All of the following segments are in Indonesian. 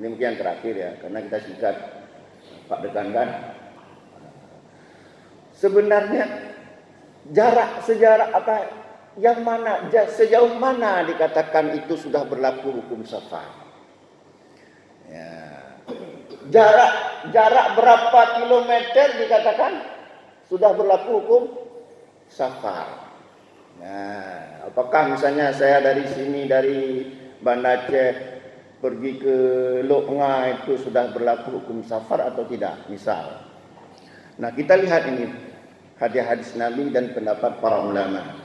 Ini mungkin yang terakhir ya, karena kita singkat Pak Dekan kan. Sebenarnya sejarah apa yang mana, sejauh mana dikatakan itu sudah berlaku hukum safar? Ya. Jarak berapa kilometer dikatakan sudah berlaku hukum safar? Nah, apakah misalnya saya dari sini dari Banda Aceh pergi ke Lok Nga itu sudah berlaku hukum safar atau tidak? Misal. Nah, kita lihat ini hadis-hadis Nabi dan pendapat para ulama.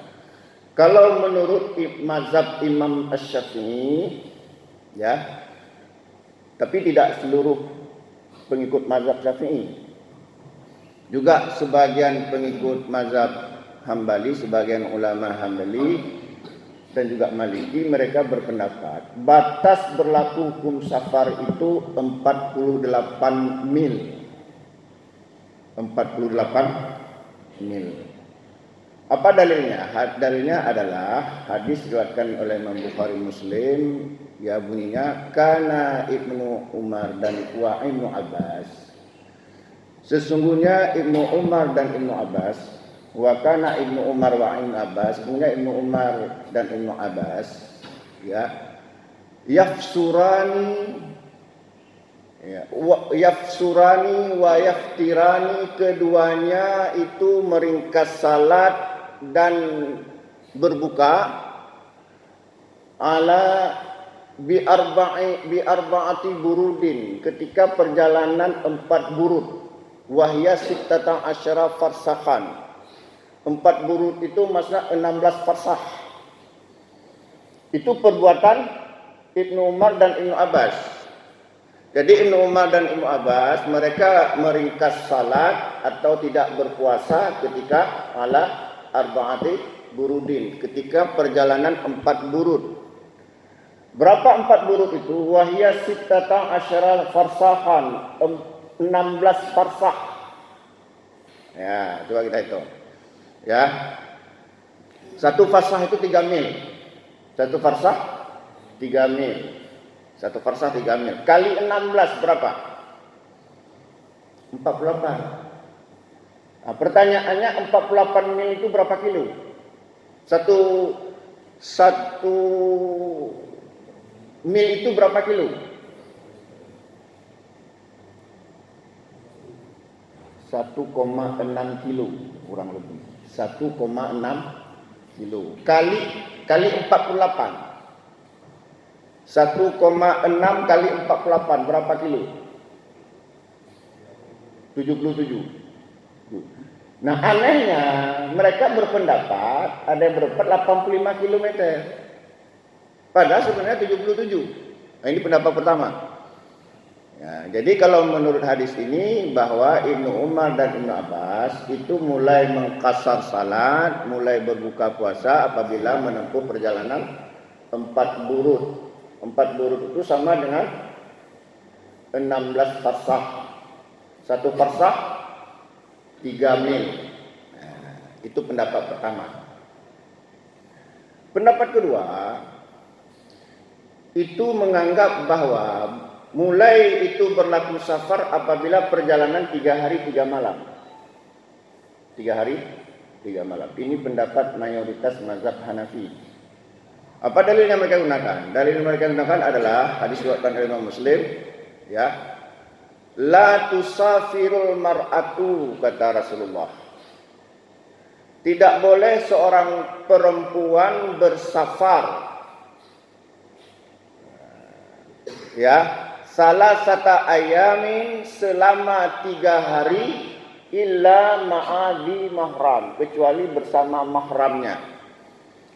Kalau menurut mazhab Imam Asy-Syafi'i ya, tapi tidak seluruh pengikut mazhab Syafi'i. Juga sebagian pengikut mazhab Hambali, sebagian ulama Hambali dan juga Maliki, mereka berpendapat batas berlaku hukum safar itu 48 mil. 48 mil. Apa dalilnya? Dalilnya adalah hadis diriwayatkan oleh Imam Bukhari Muslim, ya bunyinya kana Ibnu Umar dan Ibnu Abbas. Sesungguhnya Ibnu Umar dan Ibnu Abbas, wa kana Ibnu Umar wa Ibnu Abbas, sesungguhnya Ibnu Umar dan Ibnu Abbas, ya, yafsurani wa yaftirani, keduanya itu meringkas salat dan berbuka ala bi arba'ati burudin, ketika perjalanan 4 burud, wahya sittata asyara farsakhan. 4 burud itu maksudnya 16 farsakh. Itu perbuatan Ibnu Umar dan Ibnu Abbas. Jadi Ibnu Umar dan Ibnu Abbas mereka meringkas salat atau tidak berpuasa ketika ala arba'ati burudin, ketika perjalanan 4 burud. Berapa 4 burud itu? Wahya sittata asyara farsakhan, 16 farsakh. Ya, coba kita hitung. Ya. 1 farsakh itu 3 mil. 1 farsakh 3 mil. 1 farsakh 3 mil. Kali 16 berapa? 48. Nah, pertanyaannya 48 mil itu berapa kilo? Satu mil itu berapa kilo? 1,6 kilo kurang lebih. 1,6 kilo kali 48. 1,6 kali 48 berapa kilo? 77. Nah, anehnya mereka berpendapat, ada yang berpendapat 85 km. Padahal sebenarnya 77. Nah, ini pendapat pertama. Ya, jadi kalau menurut hadis ini bahwa Ibnu Umar dan Ibnu Abbas itu mulai mengqasar salat, mulai berbuka puasa apabila menempuh perjalanan 4 burud. 4 burud itu sama dengan 16 farsakh. 1 farsakh 3 mil. Nah, itu pendapat pertama. Pendapat kedua itu menganggap bahwa mulai itu berlaku safar apabila perjalanan 3 hari 3 malam. 3 hari 3 malam. Ini pendapat mayoritas mazhab Hanafi. Apa dalilnya mereka gunakan? Dalil mereka gunakan adalah hadis riwayat Imam Muslim, ya. La tusafirul mar'atu, kata Rasulullah. Tidak boleh seorang perempuan bersafar. Ya, salah satu ayamin selama 3 hari illa ma'adhi mahram, kecuali bersama mahramnya.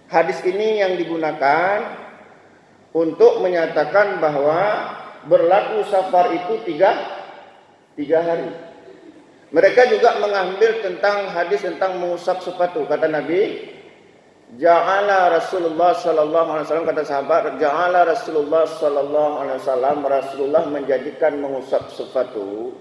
Hadis ini yang digunakan untuk menyatakan bahwa berlaku safar itu 3 hari. Mereka juga mengambil tentang hadis tentang mengusap sepatu. Kata Nabi, ja'ala Rasulullah sallallahu alaihi wasallam, kata sahabat, ja'ala Rasulullah sallallahu alaihi wasallam, Rasulullah menjadikan mengusap sepatu,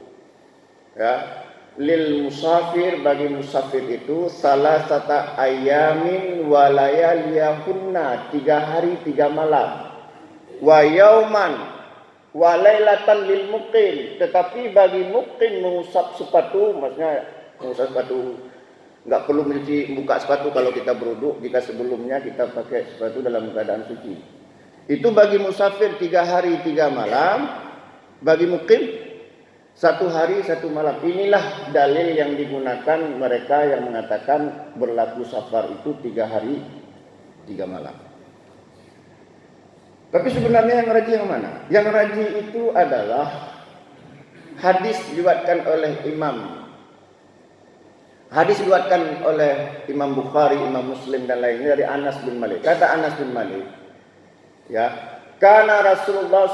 ya, lil musafir, bagi musafir itu salasata ayamin wa layaliyahunna, 3 hari 3 malam, wa yauman Walailatan lil muqim, tetapi bagi muqim mengusap sepatu, maksudnya mengusap sepatu, enggak perlu buka sepatu kalau kita berwudu, jika sebelumnya kita pakai sepatu dalam keadaan suci. Itu bagi musafir 3 hari 3 malam, bagi muqim 1 hari 1 malam. Inilah dalil yang digunakan mereka yang mengatakan berlaku safar itu 3 hari 3 malam. Tapi sebenarnya yang rajih yang mana? Yang rajih itu adalah hadis diriwayatkan oleh Imam Bukhari, Imam Muslim dan lainnya dari Anas bin Malik. Kata Anas bin Malik, ya, kana Rasulullah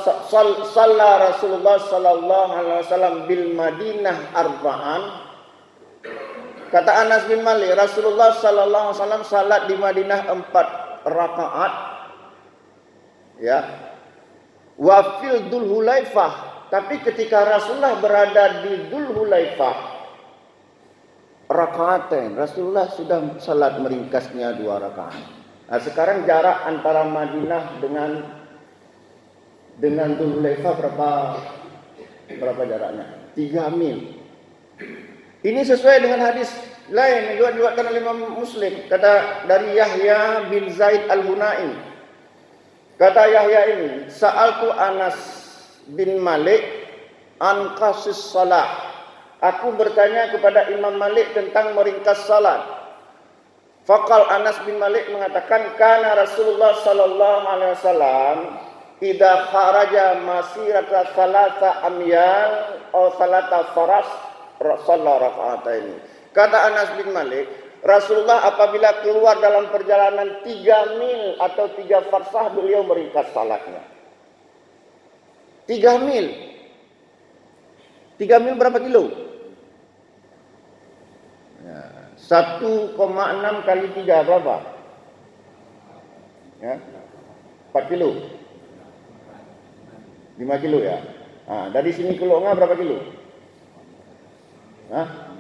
sallallahu alaihi wasallam bil Madinah arba'an. Kata Anas bin Malik, Rasulullah sallallahu alaihi wasallam salat di Madinah 4 rakaat. Ya. Wa fil Dzul Hulaifah, tapi ketika Rasulullah berada di Dzul Hulaifah rakaatain, Rasulullah sudah salat meringkasnya 2 rakaat. Nah, sekarang jarak antara Madinah dengan Dzul Hulaifah berapa jaraknya? 3 mil. Ini sesuai dengan hadis lain yang diriwayatkan oleh Imam Muslim, kata dari Yahya bin Zaid Al-Hunai. Kata Yahya ini, sa'altu Anas bin Malik an qasis salat. Aku bertanya kepada Imam Malik tentang meringkas salat. Faqal Anas bin Malik mengatakan, kana Rasulullah sallallahu alaihi wasallam idza kharaja masirata salasa amyal aw salata faras shalla raka'ataini. Kata Anas bin Malik, Rasulullah apabila keluar dalam perjalanan 3 mil atau 3 farsah, beliau meringkas salatnya. 3 mil. 3 mil berapa kilo? Ya, 1,6 kali 3 berapa? Ya, 4 kilo. 5 kilo ya. Nah, dari sini ke Longa berapa kilo? Hah?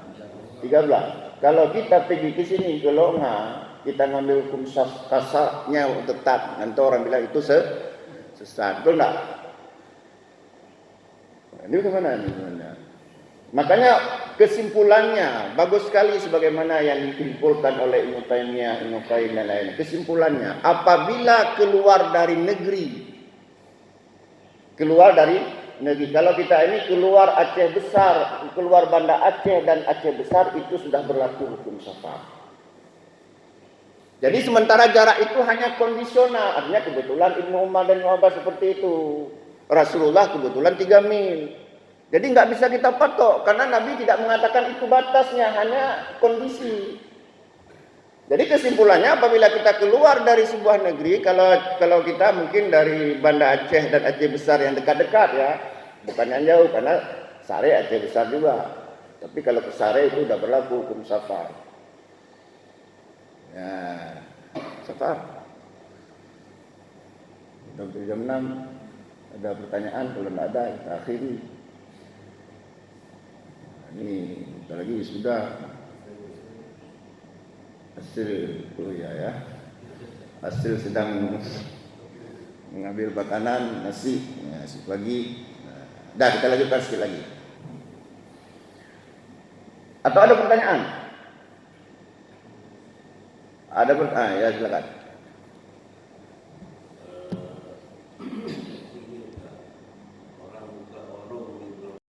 13. Kalau kita pergi ke sini ke Longa, kita ngambil hukum kasarnya tetap, nanti orang bilang itu sesat, betul enggak? Ini bagaimana ini sebenarnya? Makanya kesimpulannya bagus sekali sebagaimana yang dikumpulkan oleh Ibnu Taimiyah, Ibnu Qayyim dan lain-lain. Kesimpulannya, apabila keluar dari negeri, kalau kita ini keluar Aceh Besar, keluar Banda Aceh dan Aceh Besar, itu sudah berlaku hukum safar. Jadi sementara jarak itu hanya kondisional, artinya kebetulan Ibnu Umar dan Ibnu Abbas seperti itu. Rasulullah kebetulan 3 mil. Jadi nggak bisa kita patok, karena Nabi tidak mengatakan itu batasnya, hanya kondisi. Jadi kesimpulannya apabila kita keluar dari sebuah negeri, kalau kita mungkin dari Banda Aceh dan Aceh Besar yang dekat-dekat ya, bukan yang jauh, karena Sare Aceh Besar juga. Tapi kalau ke Sare itu sudah berlaku hukum safar. Ya, safar. Sampai jam 6 ada pertanyaan, kalau tidak ada kita akhiri. Ini bentar lagi sudah. Hasil hasil sedang mengambil makanan nasi pagi. Dah, kita lanjutkan sikit lagi. Atau ada pertanyaan? Ada pertanyaan? Ya silakan.